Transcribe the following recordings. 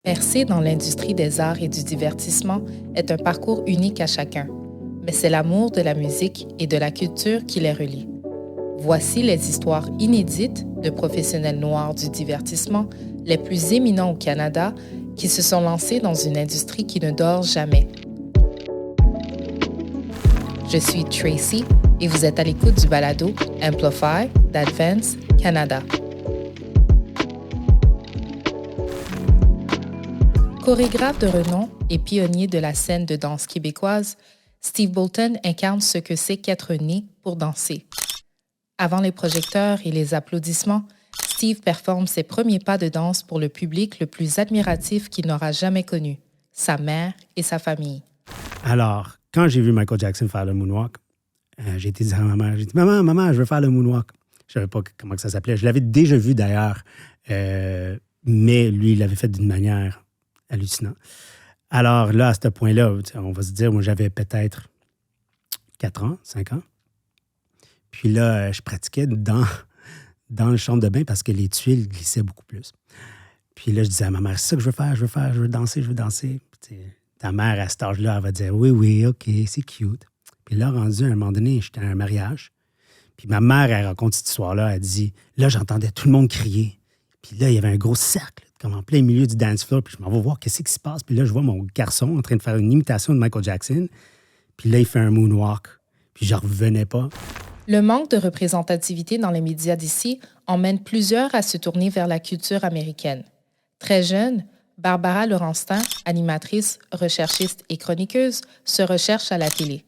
Percer dans l'industrie des arts et du divertissement est un parcours unique à chacun, mais c'est l'amour de la musique et de la culture qui les relie. Voici les histoires inédites de professionnels noirs du divertissement les plus éminents au Canada qui se sont lancés dans une industrie qui ne dort jamais. Je suis Tracy et vous êtes à l'écoute du balado Amplify d'Advance Canada. Chorégraphe de renom et pionnier de la scène de danse québécoise, Steve Bolton incarne ce que c'est qu'être né pour danser. Avant les projecteurs et les applaudissements, Steve performe ses premiers pas de danse pour le public le plus admiratif qu'il n'aura jamais connu, sa mère et sa famille. Alors, quand j'ai vu Michael Jackson faire le moonwalk, j'ai été dire à ma mère, j'ai dit « Maman, je veux faire le moonwalk ». Je ne savais pas comment que ça s'appelait. Je l'avais déjà vu d'ailleurs, mais lui, il l'avait fait d'une manière hallucinante. Alors là, à ce point-là, on va se dire, moi, j'avais peut-être 4 ans, 5 ans. Puis là, je pratiquais dans le chambre de bain parce que les tuiles glissaient beaucoup plus. Puis là, je disais à ma mère, c'est ça que je veux danser. Puis, ta mère, à cet âge-là, elle va dire, oui, OK, c'est cute. Puis là, rendu à un moment donné, j'étais à un mariage. Puis ma mère, elle raconte cette histoire-là, elle dit, là, j'entendais tout le monde crier. Puis là, il y avait un gros cercle, comme en plein milieu du dance floor. Puis je m'en vais voir qu'est-ce qui se passe. Puis là, je vois mon garçon en train de faire une imitation de Michael Jackson. Puis là, il fait un moonwalk. Puis je revenais pas. Le manque de représentativité dans les médias d'ici emmène plusieurs à se tourner vers la culture américaine. Très jeune, Barbara Laurenstein, animatrice, recherchiste et chroniqueuse, se recherche à la télé.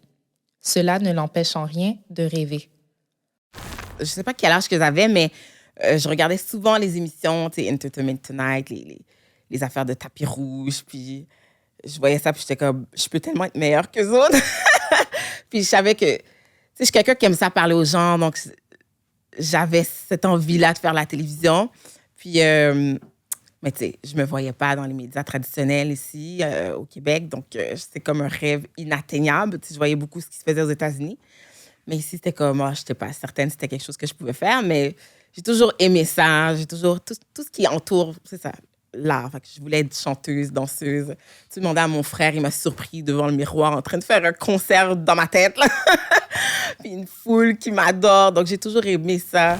Cela ne l'empêche en rien de rêver. Je sais pas quel âge que j'avais, mais je regardais souvent les émissions, tu sais, Entertainment Tonight, les affaires de tapis rouge, puis je voyais ça, puis j'étais comme, je peux tellement être meilleure qu'eux autres. Puis je savais que, tu sais, je suis quelqu'un qui aime ça parler aux gens, donc j'avais cette envie-là de faire la télévision. Puis, mais tu sais, je me voyais pas dans les médias traditionnels ici, au Québec, donc c'était comme un rêve inatteignable. Tu sais, je voyais beaucoup ce qui se faisait aux États-Unis. Mais ici, c'était comme, je n'étais pas certaine si c'était quelque chose que je pouvais faire, mais j'ai toujours aimé ça. J'ai toujours, tout ce qui entoure, c'est ça, l'art. Fait que je voulais être chanteuse, danseuse. Tu demandais à mon frère, il m'a surpris devant le miroir en train de faire un concert dans ma tête, là. Puis une foule qui m'adore. Donc, j'ai toujours aimé ça.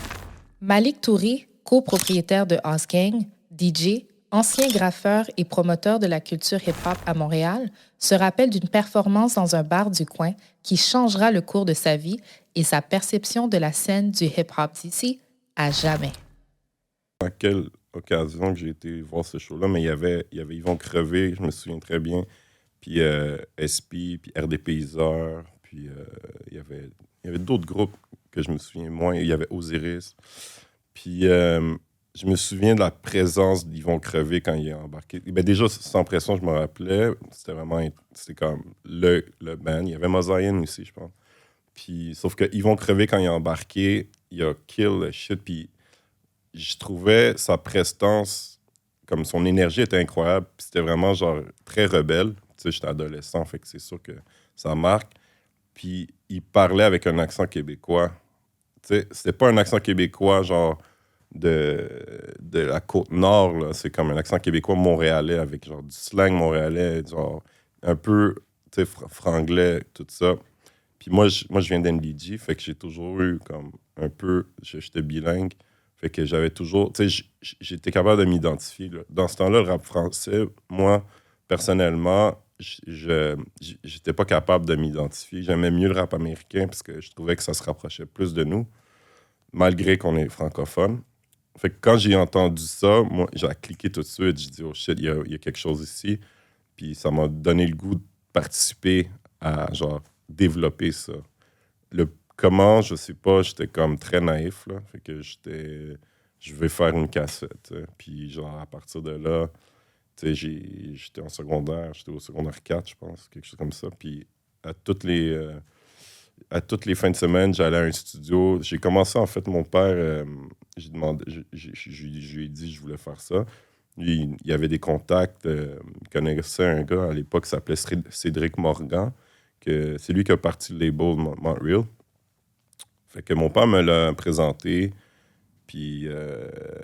Malik Touré, copropriétaire de House Gang, DJ, ancien graffeur et promoteur de la culture hip-hop à Montréal, se rappelle d'une performance dans un bar du coin qui changera le cours de sa vie et sa perception de la scène du hip-hop d'ici à jamais. À quelle occasion que j'ai été voir ce show-là, mais il y avait Ils vont crever, je me souviens très bien, puis SP, puis RDP Iseur, puis il y avait d'autres groupes que je me souviens moins. Il y avait Osiris. Puis je me souviens de la présence d'Yves vont crever quand il est embarqué. Ben déjà, Sans Pression, je me rappelais. C'était comme le band. Il y avait Mosaïen aussi, je pense. Puis, sauf que Yves vont crever quand il est embarqué, il a kill le shit. Puis je trouvais sa prestance, comme son énergie était incroyable. Puis c'était vraiment genre très rebelle. Tu sais, j'étais adolescent, fait que c'est sûr que ça marque. Puis il parlait avec un accent québécois. Tu sais, c'était pas un accent québécois genre de la Côte-Nord, là. C'est comme un accent québécois montréalais avec genre du slang montréalais, genre un peu, tu sais, franglais, tout ça. Puis moi, je viens d'NBG, fait que j'ai toujours eu comme un peu, j'étais bilingue, fait que j'avais toujours, tu sais, j'étais capable de m'identifier, là. Dans ce temps-là, le rap français, moi, personnellement, j'étais pas capable de m'identifier. J'aimais mieux le rap américain parce que je trouvais que ça se rapprochait plus de nous, malgré qu'on est francophone. Fait que quand j'ai entendu ça, moi, j'ai cliqué tout de suite. J'ai dit, oh shit, il y a quelque chose ici. Puis ça m'a donné le goût de participer à, genre, développer ça. Comment, je sais pas, j'étais comme très naïf, là. Fait que je vais faire une cassette. T'sais. Puis genre, à partir de là, tu sais, j'étais au secondaire 4, je pense, quelque chose comme ça. Puis à toutes les fins de semaine, j'allais à un studio. J'ai commencé, en fait, mon père, j'ai demandé, je lui ai dit que je voulais faire ça. Il y avait des contacts, il connaissait un gars à l'époque qui s'appelait Cédric Morgan, que c'est lui qui a parti le label Montreal. Fait que mon père me l'a présenté, Puis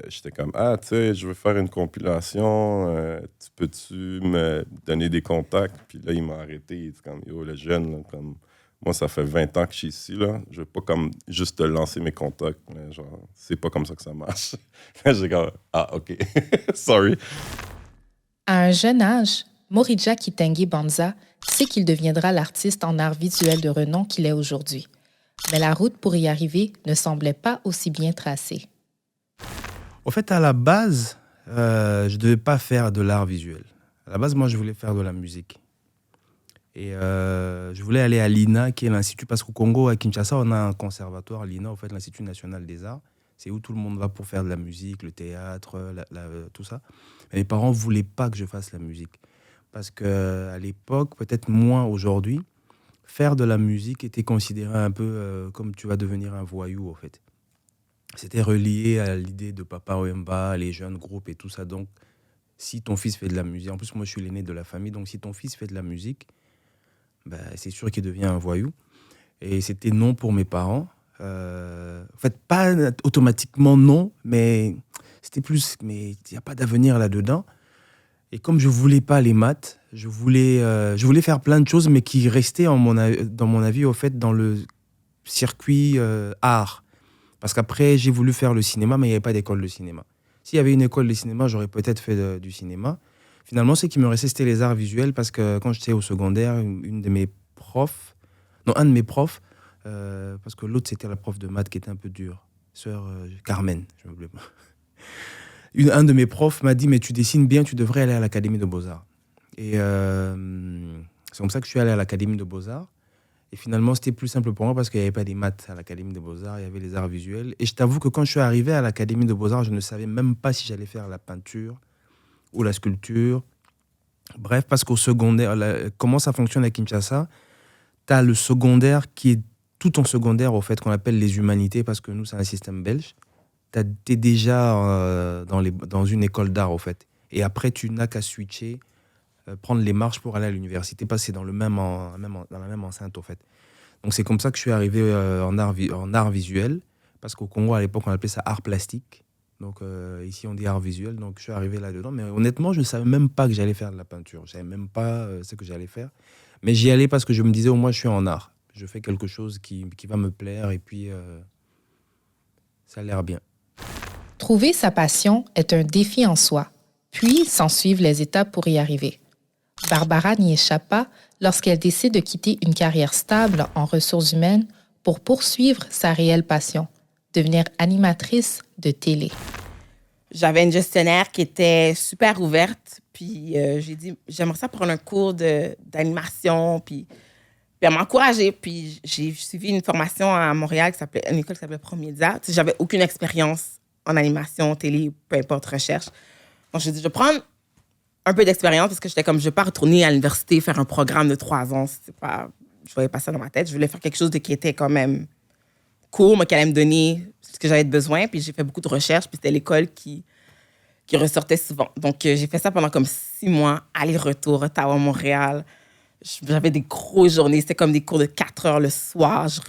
j'étais comme, ah, tu sais, je veux faire une compilation. Peux-tu me donner des contacts? Puis là, il m'a arrêté. Il dit comme, yo, le jeune, là, comme, moi, ça fait 20 ans que je suis ici, là. Je veux pas comme juste te lancer mes contacts. Mais genre, c'est pas comme ça que ça marche. Là, j'ai comme, ah, OK. Sorry. À un jeune âge, Morija Kitenge Banza sait qu'il deviendra l'artiste en art visuel de renom qu'il est aujourd'hui. Mais la route pour y arriver ne semblait pas aussi bien tracée. Au fait, à la base, je ne devais pas faire de l'art visuel. À la base, moi, je voulais faire de la musique. Et je voulais aller à l'INA, qui est l'Institut, parce qu'au Congo, à Kinshasa, on a un conservatoire, l'INA, en fait, l'Institut national des arts. C'est où tout le monde va pour faire de la musique, le théâtre, tout ça. Mais mes parents ne voulaient pas que je fasse la musique. Parce qu'à l'époque, peut-être moins aujourd'hui, faire de la musique était considéré un peu comme tu vas devenir un voyou, en fait. C'était relié à l'idée de Papa Wemba, les jeunes groupes et tout ça. Donc, si ton fils fait de la musique, en plus, moi, je suis l'aîné de la famille, donc si ton fils fait de la musique, ben, c'est sûr qu'il devient un voyou. Et c'était non pour mes parents. En fait, pas automatiquement non, mais c'était plus, mais il n'y a pas d'avenir là-dedans. Et comme je ne voulais pas les maths, je voulais faire plein de choses, mais qui restaient, dans mon avis, au fait, dans le circuit art. Parce qu'après, j'ai voulu faire le cinéma, mais il n'y avait pas d'école de cinéma. S'il y avait une école de cinéma, j'aurais peut-être fait du cinéma. Finalement, ce qui me restait, c'était les arts visuels, parce que quand j'étais au secondaire, un de mes profs, parce que l'autre, c'était la prof de maths qui était un peu dure, sœur Carmen, je ne m'oublie pas. Un de mes profs m'a dit, mais tu dessines bien, tu devrais aller à l'Académie de Beaux-Arts. Et c'est comme ça que je suis allé à l'Académie de Beaux-Arts. Et finalement, c'était plus simple pour moi parce qu'il n'y avait pas des maths à l'Académie de Beaux-Arts, il y avait les arts visuels. Et je t'avoue que quand je suis arrivé à l'Académie de Beaux-Arts, je ne savais même pas si j'allais faire la peinture ou la sculpture. Bref, parce qu'au secondaire, comment ça fonctionne à Kinshasa, tu as le secondaire qui est tout en secondaire, au fait, qu'on appelle les humanités, parce que nous, c'est un système belge. Tu es déjà dans une école d'art, au fait. Et après, tu n'as qu'à switcher, prendre les marches pour aller à l'université, parce que c'est dans la même enceinte, au fait. Donc, c'est comme ça que je suis arrivé en art visuel, parce qu'au Congo, à l'époque, on appelait ça art plastique. Donc, ici, on dit art visuel. Donc, je suis arrivé là-dedans. Mais honnêtement, je ne savais même pas que j'allais faire de la peinture. Je ne savais même pas ce que j'allais faire. Mais j'y allais parce que je me disais, au moins, je suis en art. Je fais quelque chose qui va me plaire et puis ça a l'air bien. Trouver sa passion est un défi en soi, puis s'ensuivent les étapes pour y arriver. Barbara n'y échappe pas lorsqu'elle décide de quitter une carrière stable en ressources humaines pour poursuivre sa réelle passion, devenir animatrice de télé. J'avais une gestionnaire qui était super ouverte, puis j'ai dit, j'aimerais ça prendre un cours d'animation, puis elle m'a encouragée, puis j'ai suivi une formation à Montréal, une école qui s'appelait Promédia. Tu sais, j'avais aucune expérience en animation, télé, peu importe, recherche. Donc, j'ai dit, je vais prendre un peu d'expérience, parce que j'étais comme, je ne vais pas retourner à l'université, faire un programme de 3 ans. Je ne voyais pas ça dans ma tête. Je voulais faire quelque chose qui était quand même court, mais qui allait me donner ce que j'avais besoin. Puis j'ai fait beaucoup de recherches, puis c'était l'école qui ressortait souvent. Donc, j'ai fait ça pendant comme 6 mois, aller-retour, Ottawa-Montréal. J'avais des grosses journées. C'était comme des cours de 4 heures le soir. Je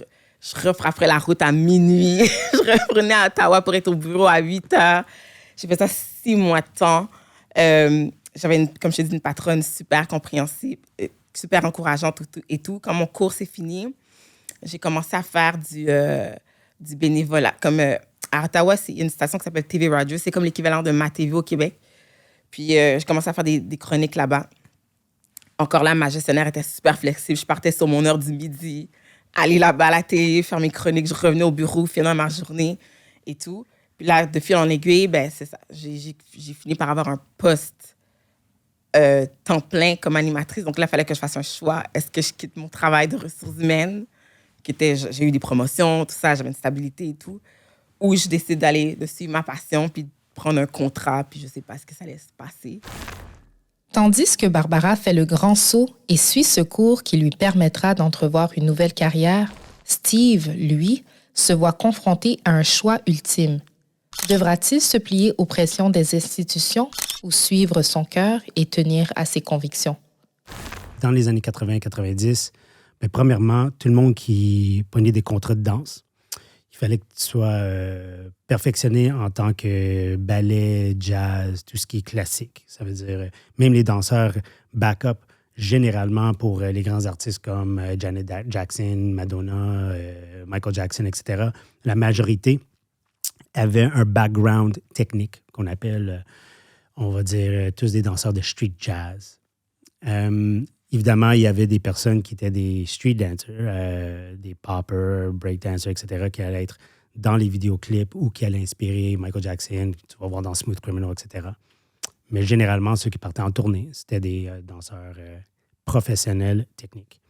refrapperais la route à minuit. Je reprenais à Ottawa pour être au bureau à 8 heures. J'ai fait ça 6 mois de temps. J'avais, comme je t'ai dit, une patronne super compréhensive, super encourageante et tout. Quand mon cours s'est fini, j'ai commencé à faire du bénévolat. Comme à Ottawa, c'est une station qui s'appelle TV Radio. C'est comme l'équivalent de MaTV au Québec. Puis, j'ai commencé à faire des chroniques là-bas. Encore là, ma gestionnaire était super flexible. Je partais sur mon heure du midi, aller là-bas à la télé, faire mes chroniques. Je revenais au bureau, finir ma journée et tout. Puis là, de fil en aiguille, ben, c'est ça. J'ai fini par avoir un poste temps plein comme animatrice. Donc là, il fallait que je fasse un choix. Est-ce que je quitte mon travail de ressources humaines, j'ai eu des promotions, tout ça, j'avais une stabilité et tout, ou je décide de suivre ma passion, puis de prendre un contrat, puis je ne sais pas ce que ça allait se passer. Tandis que Barbara fait le grand saut et suit ce cours qui lui permettra d'entrevoir une nouvelle carrière, Steve, lui, se voit confronté à un choix ultime. Devra-t-il se plier aux pressions des institutions ou suivre son cœur et tenir à ses convictions? Dans les années 80-90, premièrement, tout le monde qui prenait des contrats de danse, il fallait que tu sois perfectionné en tant que ballet, jazz, tout ce qui est classique. Ça veut dire, même les danseurs backup, généralement pour les grands artistes comme Janet Jackson, Madonna, Michael Jackson, etc., la majorité avait un background technique qu'on appelle, on va dire, tous des danseurs de street jazz. Évidemment, il y avait des personnes qui étaient des street dancers, des poppers, break dancers, etc., qui allaient être dans les vidéoclips ou qui allaient inspirer Michael Jackson, tu vas voir dans Smooth Criminal, etc. Mais généralement, ceux qui partaient en tournée, c'était des danseurs professionnels techniques.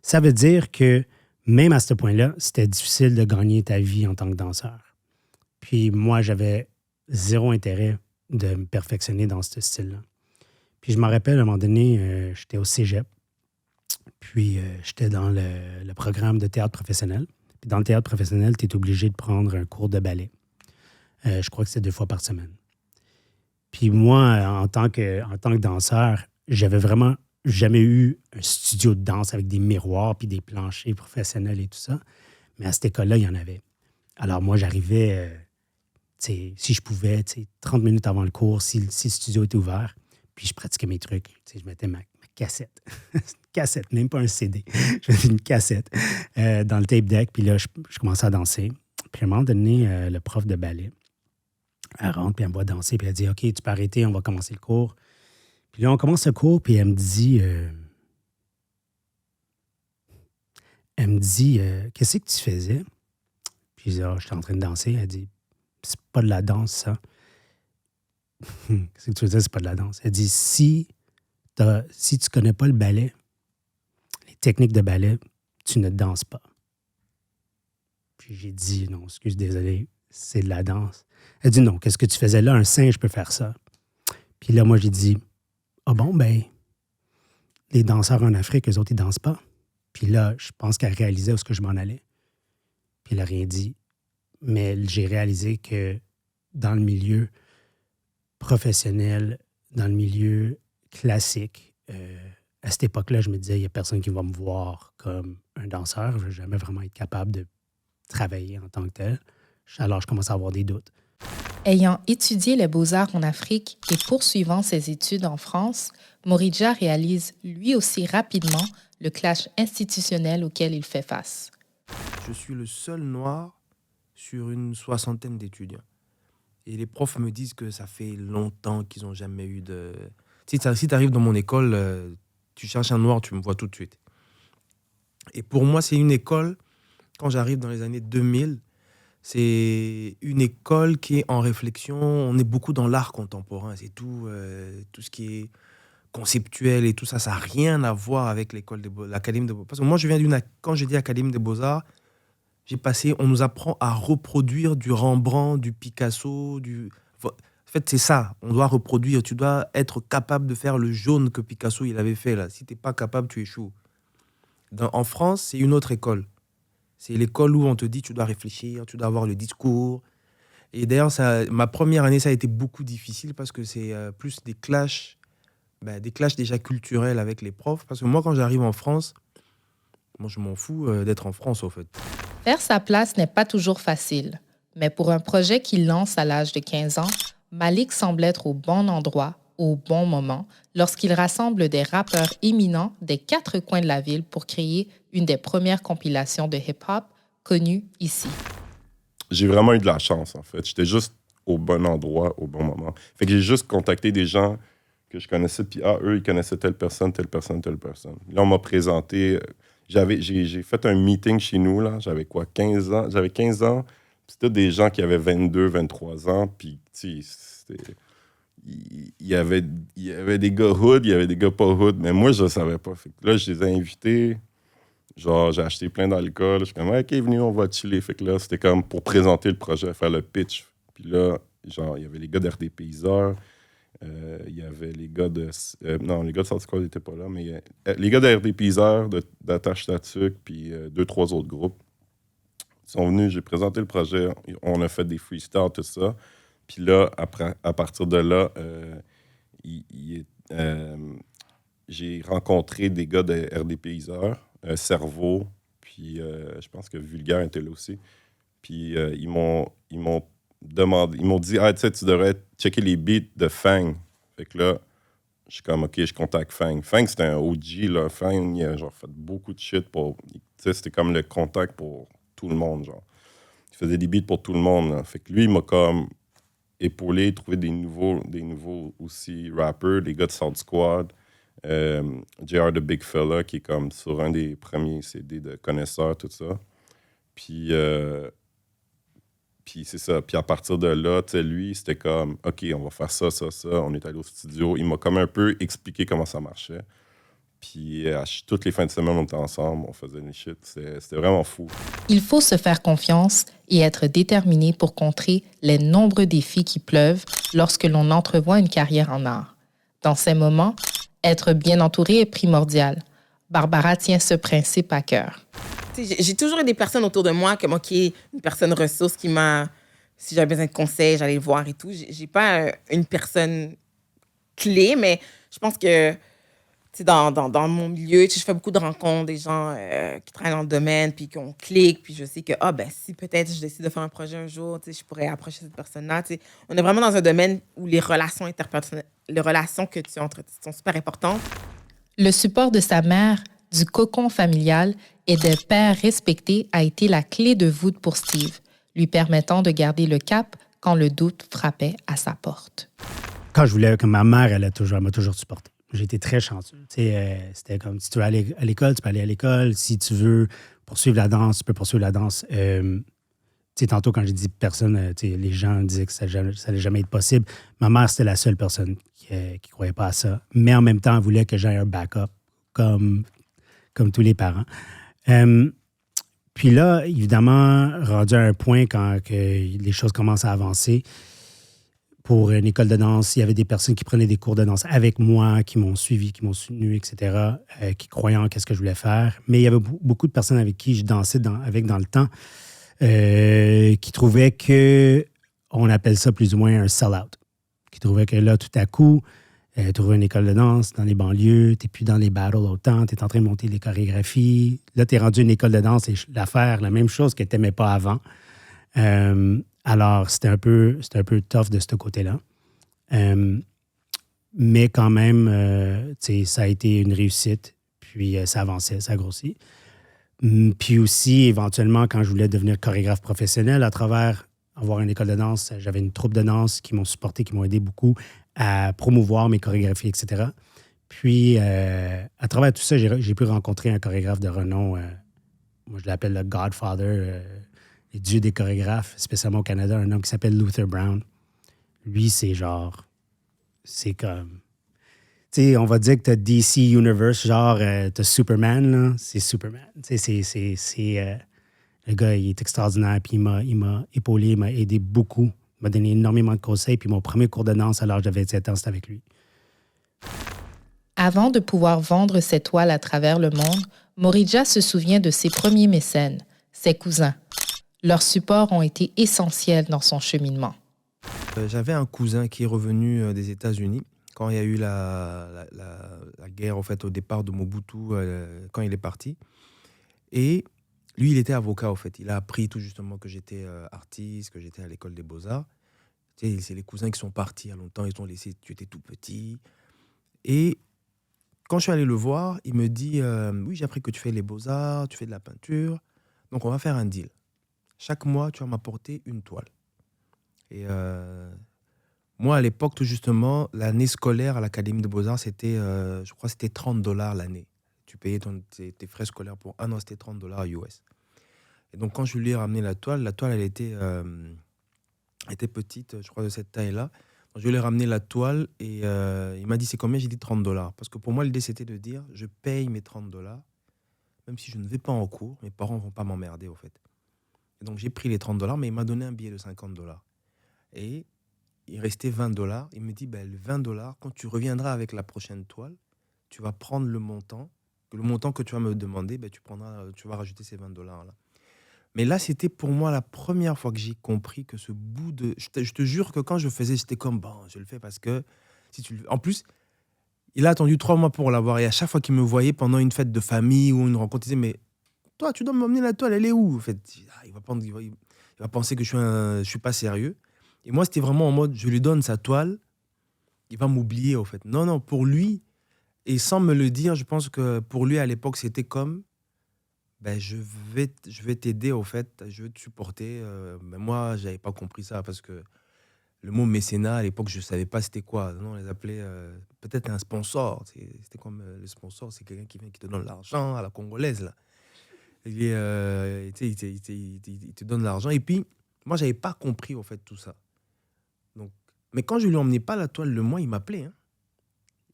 Ça veut dire que même à ce point-là, c'était difficile de gagner ta vie en tant que danseur. Puis moi, j'avais zéro intérêt de me perfectionner dans ce style-là. Puis je me rappelle, à un moment donné, j'étais au cégep, puis j'étais dans le programme de théâtre professionnel. Puis dans le théâtre professionnel, tu es obligé de prendre un cours de ballet. Je crois que c'est 2 fois par semaine. Puis moi, en tant que danseur, j'avais vraiment jamais eu un studio de danse avec des miroirs puis des planchers professionnels et tout ça. Mais à cette école-là, il y en avait. Alors moi, j'arrivais, si je pouvais, 30 minutes avant le cours, si le studio était ouvert, puis je pratiquais mes trucs. Je mettais ma cassette. Une cassette, même pas un CD. Je mettais une cassette dans le tape deck, puis là, je commençais à danser. Puis à un moment donné, le prof de ballet, elle rentre, puis elle me voit danser, puis elle dit « OK, tu peux arrêter, on va commencer le cours. » Puis là, on commence le cours, puis elle me dit « Qu'est-ce que tu faisais? » Puis je dis « Ah, j'étais en train de danser. » Elle dit « C'est pas de la danse, ça. » Qu'est-ce que tu veux dire, c'est pas de la danse? Elle dit, si tu connais pas le ballet, les techniques de ballet, tu ne danses pas. Puis j'ai dit, non, excuse, désolé, c'est de la danse. Elle dit, non, qu'est-ce que tu faisais là? Un singe peut faire ça. Puis là, moi, j'ai dit, ah bon, ben, les danseurs en Afrique, eux autres, ils dansent pas. Puis là, je pense qu'elle réalisait où est-ce que je m'en allais. Puis elle n'a rien dit. Mais j'ai réalisé que dans le milieu professionnel, dans le milieu classique, à cette époque-là, je me disais, il n'y a personne qui va me voir comme un danseur. Je ne vais jamais vraiment être capable de travailler en tant que tel. Alors, je commence à avoir des doutes. Ayant étudié les beaux-arts en Afrique et poursuivant ses études en France, Moridja réalise lui aussi rapidement le clash institutionnel auquel il fait face. Je suis le seul noir sur une 60aine d'étudiants. Et les profs me disent que ça fait longtemps qu'ils n'ont jamais eu de... Si tu arrives dans mon école, tu cherches un noir, tu me vois tout de suite. Et pour moi, c'est une école, quand j'arrive dans les années 2000, c'est une école qui est en réflexion. On est beaucoup dans l'art contemporain. C'est tout ce qui est conceptuel et tout ça. Ça n'a rien à voir avec l'Académie des Beaux-Arts. Parce que moi, quand j'ai dit Académie des Beaux-Arts, on nous apprend à reproduire du Rembrandt, du Picasso, En fait, c'est ça. On doit reproduire. Tu dois être capable de faire le jaune que Picasso il avait fait là. Si tu n'es pas capable, tu échoues. En France, c'est une autre école. C'est l'école où on te dit tu dois réfléchir, tu dois avoir le discours. Et d'ailleurs, ma première année, ça a été beaucoup difficile parce que c'est plus des clashs déjà culturels avec les profs. Parce que moi, quand j'arrive en France, moi, je m'en fous d'être en France, au fait. Faire sa place n'est pas toujours facile, mais pour un projet qu'il lance à l'âge de 15 ans, Malik semble être au bon endroit, au bon moment, lorsqu'il rassemble des rappeurs éminents des 4 coins de la ville pour créer une des premières compilations de hip-hop connues ici. J'ai vraiment eu de la chance, en fait. J'étais juste au bon endroit, au bon moment. Fait que j'ai juste contacté des gens que je connaissais, puis eux, ils connaissaient telle personne, telle personne, telle personne. Là, on m'a présenté... J'ai fait un meeting chez nous, là. J'avais 15 ans. J'avais 15 ans. C'était des gens qui avaient 22, 23 ans. Puis, tu sais, il y avait des gars hood, il y avait des gars pas hood. Mais moi, je ne savais pas. Fait que là, je les ai invités. Genre, j'ai acheté plein d'alcool. Je suis comme, OK, venez, on va chiller. Fait que là, c'était comme pour présenter le projet, faire le pitch. Puis là, genre, il y avait les gars d'RD Payseur. Il y avait les gars de... non, les gars de South Squad n'étaient pas là, mais les gars de RD Payseur, d'Attache Tatuc, puis 2-3 autres groupes. Ils sont venus, j'ai présenté le projet, on a fait des freestyles, tout ça. Puis là, après, à partir de là, j'ai rencontré des gars de RD Payseur, Cerveau, puis je pense que Vulgaire était là aussi. Puis ils m'ont demandé, ils m'ont dit, tu sais, tu devrais checker les beats de Fang. Fait que là, je suis comme, OK, je contacte Fang. Fang, c'était un OG, là. Fang, il a genre fait beaucoup de shit pour... Tu sais, c'était comme le contact pour tout le monde, genre. Il faisait des beats pour tout le monde, là. Fait que lui, il m'a comme épaulé, trouvé des nouveaux aussi rappers, des gars de Sound Squad. JR The Big Fella, qui est comme sur un des premiers CD de Connaisseur, tout ça. Puis c'est ça. Puis à partir de là, tu sais, lui, c'était comme, OK, on va faire ça, ça, ça. On est allé au studio. Il m'a comme un peu expliqué comment ça marchait. Puis toutes les fins de semaine, on était ensemble, on faisait des shit. C'était vraiment fou. Il faut se faire confiance et être déterminé pour contrer les nombreux défis qui pleuvent lorsque l'on entrevoit une carrière en art. Dans ces moments, être bien entouré est primordial. Barbara tient ce principe à cœur. J'ai toujours eu des personnes autour de moi, comme, OK, une personne ressource qui m'a... Si j'avais besoin de conseils, j'allais le voir et tout. J'ai pas une personne clé, mais je pense que dans mon milieu, je fais beaucoup de rencontres, des gens qui travaillent dans le domaine, puis qu'on clique, puis je sais que, si peut-être je décide de faire un projet un jour, je pourrais approcher cette personne-là. On est vraiment dans un domaine où les relations interpersonnelles, les relations que tu entretiens sont super importantes. Le support de sa mère, du cocon familial et des pairs respectés a été la clé de voûte pour Steve, lui permettant de garder le cap quand le doute frappait à sa porte. Quand je voulais, comme ma mère, elle m'a toujours supporté. J'ai été très chanceux. C'était comme, si tu veux aller à l'école, tu peux aller à l'école. Si tu veux poursuivre la danse, tu peux poursuivre la danse. Tantôt, quand j'ai dit personne, les gens disaient que ça n'allait jamais être possible. Ma mère, c'était la seule personne qui ne croyait pas à ça. Mais en même temps, elle voulait que j'aie un backup, comme tous les parents. Puis là, évidemment, rendu à un point quand les choses commencent à avancer, pour une école de danse, il y avait des personnes qui prenaient des cours de danse avec moi, qui m'ont suivi, qui m'ont soutenu, etc., qui croyaient en ce que je voulais faire. Mais il y avait beaucoup de personnes avec qui je dansais dans le temps qui trouvaient que, on appelle ça plus ou moins un sell-out, qui trouvaient que là, tout à coup, trouver une école de danse dans les banlieues, tu n'es plus dans les battles autant, tu es en train de monter les chorégraphies. Là, tu es rendu une école de danse et l'affaire, la même chose que tu n'aimais pas avant. Alors, c'était un peu tough de ce côté-là. Mais quand même, ça a été une réussite. Puis ça avançait, ça grossit. Puis aussi, éventuellement, quand je voulais devenir chorégraphe professionnel, à travers avoir une école de danse, j'avais une troupe de danse qui m'ont supporté, qui m'ont aidé beaucoup à promouvoir mes chorégraphies, etc. Puis, à travers tout ça, j'ai pu rencontrer un chorégraphe de renom. Moi, je l'appelle le Godfather, le dieu des chorégraphes, spécialement au Canada, un homme qui s'appelle Luther Brown. Lui, c'est comme... Tu sais, on va dire que t'as DC Universe, genre, t'as Superman, là, c'est Superman. Tu sais, le gars, il est extraordinaire, puis il m'a épaulé, il m'a aidé beaucoup, il m'a donné énormément de conseils, puis mon premier cours de danse à l'âge de 27 ans, c'était avec lui. Avant de pouvoir vendre ses toiles à travers le monde, Moridja se souvient de ses premiers mécènes, ses cousins. Leurs supports ont été essentiels dans son cheminement. J'avais un cousin qui est revenu des États-Unis quand il y a eu la guerre, en fait, au départ de Mobutu, quand il est parti. Et lui, il était avocat, en fait. Il a appris tout justement que j'étais artiste, que j'étais à l'école des Beaux-Arts. Tu sais, c'est les cousins qui sont partis il y a longtemps, ils t'ont laissé, tu étais tout petit. Et quand je suis allé le voir, il me dit oui, j'ai appris que tu fais les Beaux-Arts, tu fais de la peinture, donc on va faire un deal. Chaque mois, tu vas m'apporter une toile. Et moi, à l'époque, tout justement, l'année scolaire à l'Académie des Beaux-Arts, c'était, je crois, c'était $30 l'année. Tu payais tes frais scolaires pour un an, c'était $30 US. Et donc, quand je lui ai ramené la toile, elle était petite, je crois, de cette taille-là. Donc, je lui ai ramené la toile et il m'a dit, c'est combien? J'ai dit $30. Parce que pour moi, l'idée, c'était de dire, je paye mes $30, même si je ne vais pas en cours, mes parents ne vont pas m'emmerder, au fait. Et donc, j'ai pris les $30, mais il m'a donné un billet de $50. Et il restait $20. Il me dit, le $20, quand tu reviendras avec la prochaine toile, tu vas prendre le montant que tu vas me demander, tu vas rajouter ces $20-là. Mais là, c'était pour moi la première fois que j'ai compris que ce bout de... Je te jure que quand je faisais, j'étais comme, je le fais parce que... En plus, il a attendu 3 mois pour l'avoir. Et à chaque fois qu'il me voyait pendant une fête de famille ou une rencontre, il disait, mais toi, tu dois m'emmener la toile, elle est où? En fait, il va prendre... Il va penser que je suis pas sérieux. Et moi, c'était vraiment en mode, je lui donne sa toile, il va m'oublier, au fait. Non, pour lui, et sans me le dire, je pense que pour lui, à l'époque, c'était comme, ben, je vais t'aider, au fait, je vais te supporter. Mais moi, j'avais pas compris ça parce que le mot mécénat, à l'époque, je savais pas c'était quoi. Non, on les appelait peut-être un sponsor. C'était comme le sponsor, c'est quelqu'un qui vient, qui te donne l'argent à la congolaise, là. Il te donne l'argent. Et puis, moi, j'avais pas compris, au fait, tout ça. Donc, mais quand je lui emmenais pas la toile le mois, il m'appelait. Hein.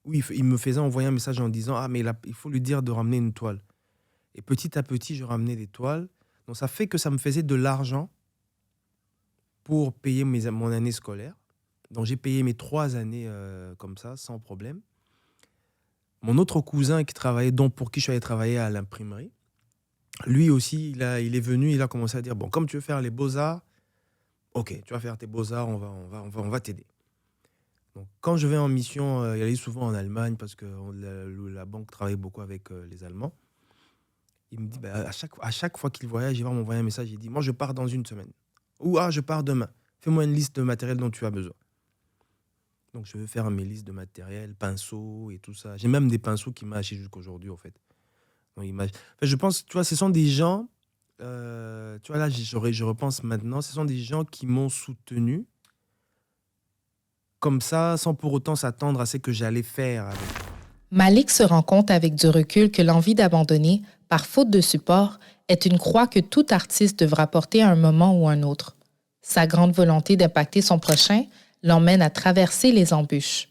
Oui, il me faisait envoyer un message en disant « Ah, mais il faut lui dire de ramener une toile. » Et petit à petit, je ramenais des toiles. Donc, ça fait que ça me faisait de l'argent pour payer mon année scolaire. Donc, j'ai payé mes 3 années comme ça, sans problème. Mon autre cousin qui travaillait, donc pour qui je suis allé travailler à l'imprimerie, lui aussi, il est venu, il a commencé à dire « Bon, comme tu veux faire les beaux-arts, ok, tu vas faire tes beaux-arts, on va t'aider. » Donc, quand je vais en mission, il allait souvent en Allemagne parce que la banque travaille beaucoup avec les Allemands. Il me dit, bah, à chaque fois qu'il voyage, il va m'envoyer un message. Il dit, moi, je pars dans 1 semaine. Ou, je pars demain. Fais-moi une liste de matériel dont tu as besoin. Donc, je vais faire mes listes de matériel, pinceaux et tout ça. J'ai même des pinceaux qui marchent jusqu'aujourd'hui, en fait. Donc, je pense, tu vois, ce sont des gens, tu vois, là, je repense maintenant, ce sont des gens qui m'ont soutenu comme ça, sans pour autant s'attendre à ce que j'allais faire avec. Malik se rend compte avec du recul que l'envie d'abandonner, par faute de support, est une croix que tout artiste devra porter à un moment ou un autre. Sa grande volonté d'impacter son prochain l'emmène à traverser les embûches.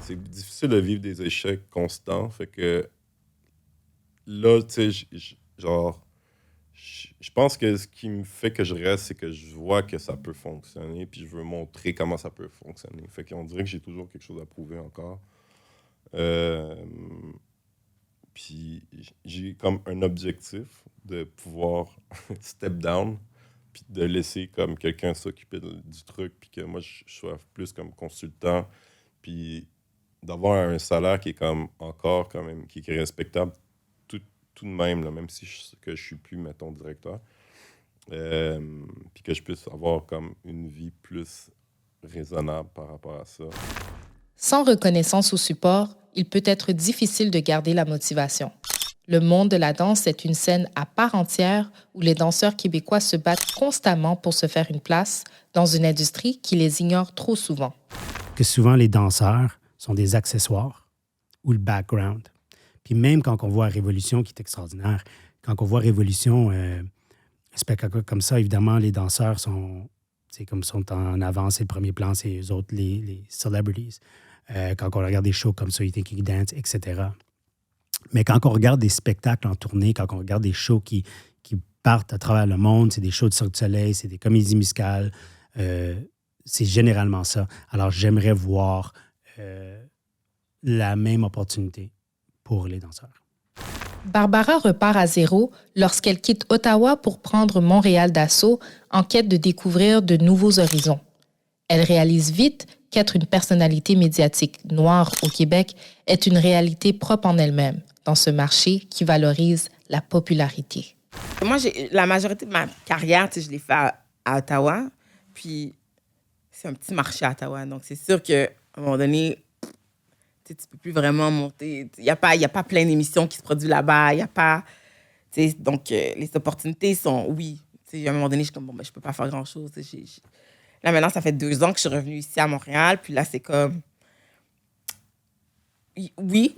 C'est difficile de vivre des échecs constants. Fait que là, tu sais, je pense que ce qui me fait que je reste, c'est que je vois que ça peut fonctionner, puis je veux montrer comment ça peut fonctionner. Fait qu'on dirait que j'ai toujours quelque chose à prouver encore. Puis j'ai comme un objectif de pouvoir step down, puis de laisser comme quelqu'un s'occuper du truc, puis que moi, je sois plus comme consultant, puis d'avoir un salaire qui est comme encore quand même, qui est respectable tout de même, là, même si je suis plus, mettons, directeur. Puis que je puisse avoir comme une vie plus raisonnable par rapport à ça. Sans reconnaissance ou support, il peut être difficile de garder la motivation. Le monde de la danse est une scène à part entière où les danseurs québécois se battent constamment pour se faire une place dans une industrie qui les ignore trop souvent. Que souvent, les danseurs sont des accessoires ou le background. Puis même quand on voit Révolution, qui est extraordinaire, quand on voit Révolution, un spectacle comme ça, évidemment, les danseurs sont en avant, c'est le premier plan, c'est eux autres, les celebrities. Quand on regarde des shows comme So You Think You Can Dance, etc. Mais quand on regarde des spectacles en tournée, quand on regarde des shows qui partent à travers le monde, c'est des shows de Cirque du Soleil, c'est des comédies musicales, c'est généralement ça. Alors, j'aimerais voir la même opportunité pour les danseurs. Barbara repart à zéro lorsqu'elle quitte Ottawa pour prendre Montréal d'assaut en quête de découvrir de nouveaux horizons. Elle réalise vite qu'être une personnalité médiatique noire au Québec est une réalité propre en elle-même dans ce marché qui valorise la popularité. Moi, la majorité de ma carrière, je l'ai fait à Ottawa. Puis, c'est un petit marché à Ottawa. Donc, c'est sûr qu'à un moment donné, tu ne peux plus vraiment monter. Il n'y a pas plein d'émissions qui se produisent là-bas. Il n'y a pas... Donc, les opportunités sont... Oui. À un moment donné, je suis comme, bon, ben, je ne peux pas faire grand-chose. Là, maintenant, ça fait 2 ans que je suis revenue ici à Montréal. Puis là, c'est comme... Oui,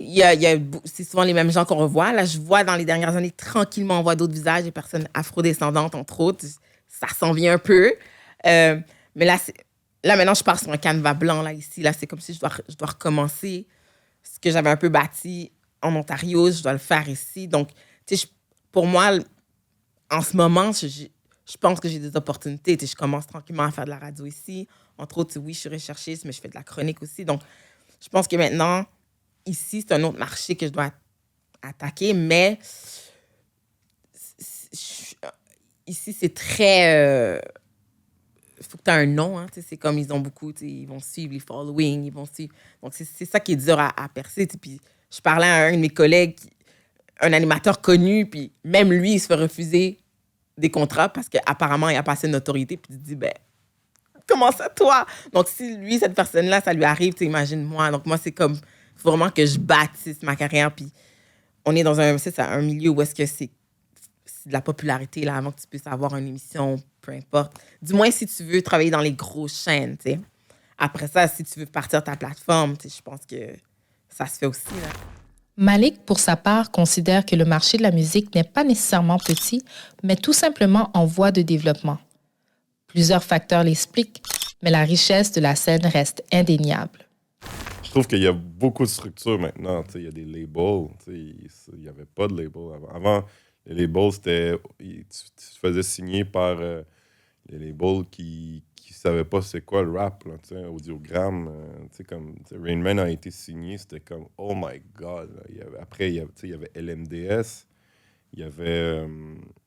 c'est souvent les mêmes gens qu'on revoit. Là, je vois dans les dernières années, tranquillement, on voit d'autres visages, des personnes afrodescendantes, entre autres. Ça s'en vient un peu. Mais là, maintenant, je pars sur un canevas blanc, là, ici. Là, c'est comme si je dois recommencer ce que j'avais un peu bâti en Ontario. Je dois le faire ici. Donc, pour moi, en ce moment, je pense que j'ai des opportunités. Je commence tranquillement à faire de la radio ici. Entre autres, oui, je suis recherchiste, mais je fais de la chronique aussi. Donc, je pense que maintenant, ici, c'est un autre marché que je dois attaquer. Mais ici, c'est très... Il faut que tu aies un nom. Hein, c'est comme ils ont beaucoup... Ils vont suivre les following. Ils vont suivre... Donc, c'est ça qui est dur à percer. Puis, je parlais à un de mes collègues, un animateur connu, puis même lui, il se fait refuser des contrats parce qu'apparemment, il a pas assez de notoriété. Puis tu te dis, ben, comment ça, toi? Donc, si lui, cette personne-là, ça lui arrive, tu imagines moi. Donc, moi, c'est comme, faut vraiment que je bâtisse ma carrière. Puis, on est dans un milieu où est-ce que c'est de la popularité, là, avant que tu puisses avoir une émission, peu importe. Du moins, si tu veux travailler dans les grosses chaînes, tu sais. Après ça, si tu veux partir ta plateforme, tu sais, je pense que ça se fait aussi, là. Malik, pour sa part, considère que le marché de la musique n'est pas nécessairement petit, mais tout simplement en voie de développement. Plusieurs facteurs l'expliquent, mais la richesse de la scène reste indéniable. Je trouve qu'il y a beaucoup de structures maintenant. Il y a des labels. Il n'y avait pas de labels avant. Avant, les labels, c'était. Tu te faisais signer par les labels qui ne savaient pas c'est quoi le rap, là, Audiogramme. Comme Rain Man a été signé, c'était comme oh my God. Là. Après, il y avait LMDS. Il y avait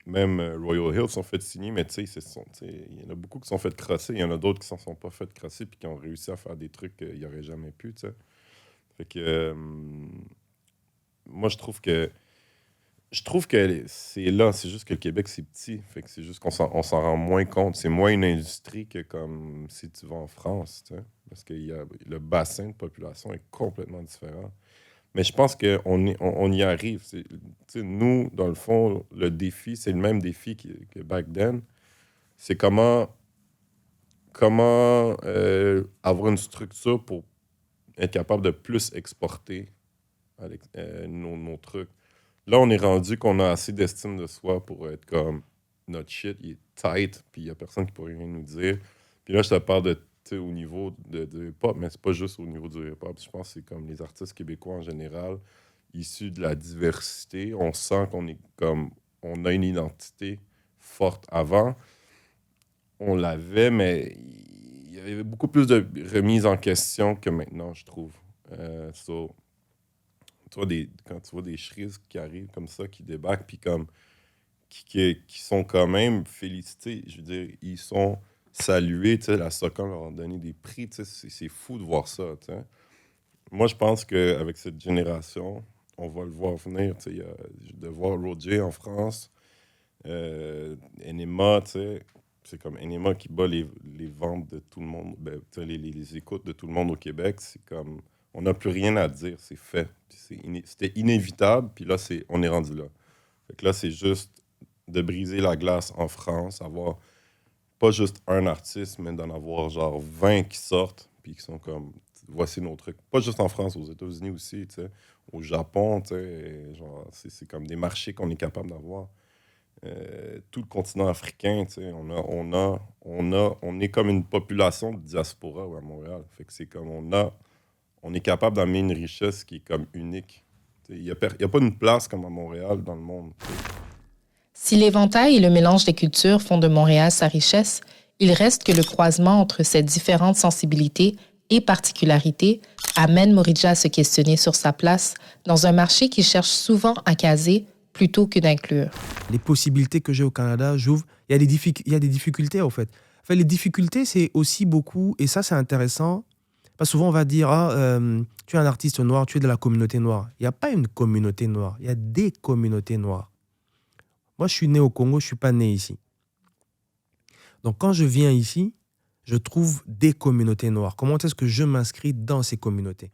même Royal Hill sont fait signer, mais il y en a beaucoup qui sont fait crosser. Il y en a d'autres qui ne sont pas fait crosser puis qui ont réussi à faire des trucs qu'ils n'auraient jamais pu. T'sais. Fait que moi, je trouve que c'est là. C'est juste que le Québec, c'est petit. Fait que c'est juste qu'on s'en rend moins compte. C'est moins une industrie que comme si tu vas en France. T'sais. Parce que le bassin de population est complètement différent. Mais je pense qu'on y arrive. Nous, dans le fond, le défi, c'est le même défi que back then. C'est comment avoir une structure pour être capable de plus exporter nos trucs. Là, on est rendu qu'on a assez d'estime de soi pour être comme notre shit, il est tight, puis il n'y a personne qui pourrait rien nous dire. Puis là, je te parle de au niveau de hip-hop, mais c'est pas juste au niveau du hip-hop. Je pense que c'est comme les artistes québécois en général, issus de la diversité. On sent on a une identité forte avant. On l'avait, mais il y avait beaucoup plus de remise en question que maintenant, je trouve. Quand tu vois des Shreeze qui arrivent comme ça, qui débarquent, puis comme qui sont quand même félicités, je veux dire, ils sont saluer, la SOCAN leur a donné des prix, c'est fou de voir ça. T'sais. Moi, je pense qu'avec cette génération, on va le voir venir. De voir Roger en France, Enema, c'est comme Enema qui bat les ventes de tout le monde, les écoutes de tout le monde au Québec. C'est comme, on n'a plus rien à dire, c'est fait. C'était inévitable, puis là, on est rendu là. Fait que là, c'est juste de briser la glace en France, avoir pas juste un artiste, mais d'en avoir genre 20 qui sortent, puis qui sont comme, voici nos trucs. Pas juste en France, aux États-Unis aussi, au Japon, genre, c'est comme des marchés qu'on est capable d'avoir. Tout le continent africain, on est comme une population de diaspora à Montréal. Fait que c'est comme, on est capable d'amener une richesse qui est comme unique. Il n'y a pas une place comme à Montréal dans le monde. Si l'éventail et le mélange des cultures font de Montréal sa richesse, il reste que le croisement entre ces différentes sensibilités et particularités amène Moridja à se questionner sur sa place dans un marché qui cherche souvent à caser plutôt que d'inclure. Les possibilités que j'ai au Canada, j'ouvre. Il y a des difficultés, en fait. Enfin, les difficultés, c'est aussi beaucoup, et ça, c'est intéressant, parce que souvent, on va dire, tu es un artiste noir, tu es de la communauté noire. Il n'y a pas une communauté noire, il y a des communautés noires. Moi, je suis né au Congo, je ne suis pas né ici. Donc, quand je viens ici, je trouve des communautés noires. Comment est-ce que je m'inscris dans ces communautés?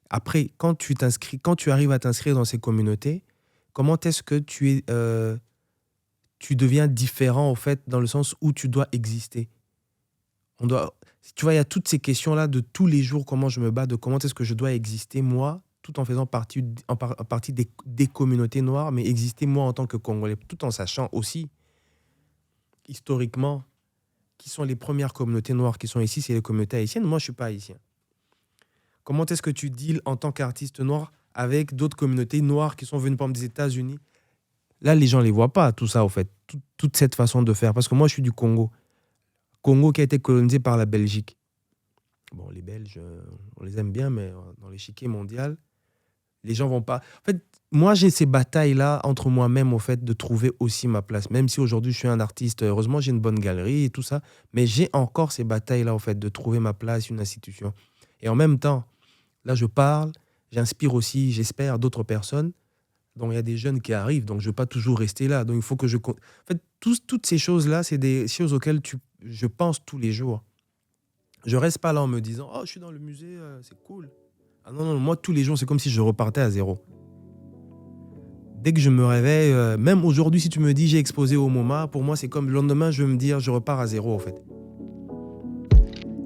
Après, quand tu arrives à t'inscrire dans ces communautés, comment est-ce que tu deviens différent, en fait, dans le sens où tu dois exister? Tu vois, il y a toutes ces questions-là de tous les jours, comment je me bats, de comment est-ce que je dois exister, moi, tout en faisant partie des communautés noires, mais exister moi en tant que Congolais, tout en sachant aussi, historiquement, qui sont les premières communautés noires qui sont ici, c'est les communautés haïtiennes. Moi, je ne suis pas haïtien. Comment est-ce que tu deals en tant qu'artiste noir avec d'autres communautés noires qui sont venues, par exemple, des États-Unis? Là, les gens ne les voient pas, tout ça, au fait, toute cette façon de faire. Parce que moi, je suis du Congo. Congo qui a été colonisé par la Belgique. Bon, les Belges, on les aime bien, mais dans l'échiquier mondial, les gens vont pas... En fait, moi, j'ai ces batailles-là entre moi-même, au fait, de trouver aussi ma place. Même si aujourd'hui, je suis un artiste, heureusement, j'ai une bonne galerie et tout ça, mais j'ai encore ces batailles-là, au fait, de trouver ma place, une institution. Et en même temps, là, je parle, j'inspire aussi, j'espère, d'autres personnes Donc, il y a des jeunes qui arrivent, donc je ne veux pas toujours rester là. Donc, il faut que je... En fait, toutes ces choses-là, c'est des choses auxquelles je pense tous les jours. Je ne reste pas là en me disant « Oh, je suis dans le musée, c'est cool. » Ah non, moi, tous les jours, c'est comme si je repartais à zéro. Dès que je me réveille, même aujourd'hui, si tu me dis « J'ai exposé au MoMA », pour moi, c'est comme le lendemain, je vais me dire « Je repars à zéro, en fait. »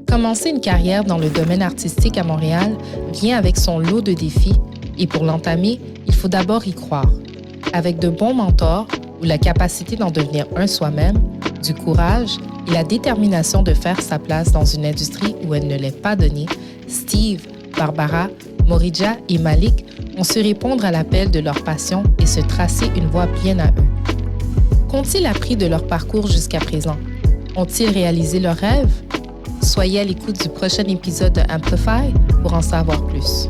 Commencer une carrière dans le domaine artistique à Montréal vient avec son lot de défis et pour l'entamer, il faut d'abord y croire. Avec de bons mentors ou la capacité d'en devenir un soi-même, du courage et la détermination de faire sa place dans une industrie où elle ne l'est pas donnée, Steve, Barbara, Morija et Malik ont su répondre à l'appel de leur passion et se tracer une voie bien à eux. Qu'ont-ils appris de leur parcours jusqu'à présent? Ont-ils réalisé leurs rêves? Soyez à l'écoute du prochain épisode de Amplify pour en savoir plus.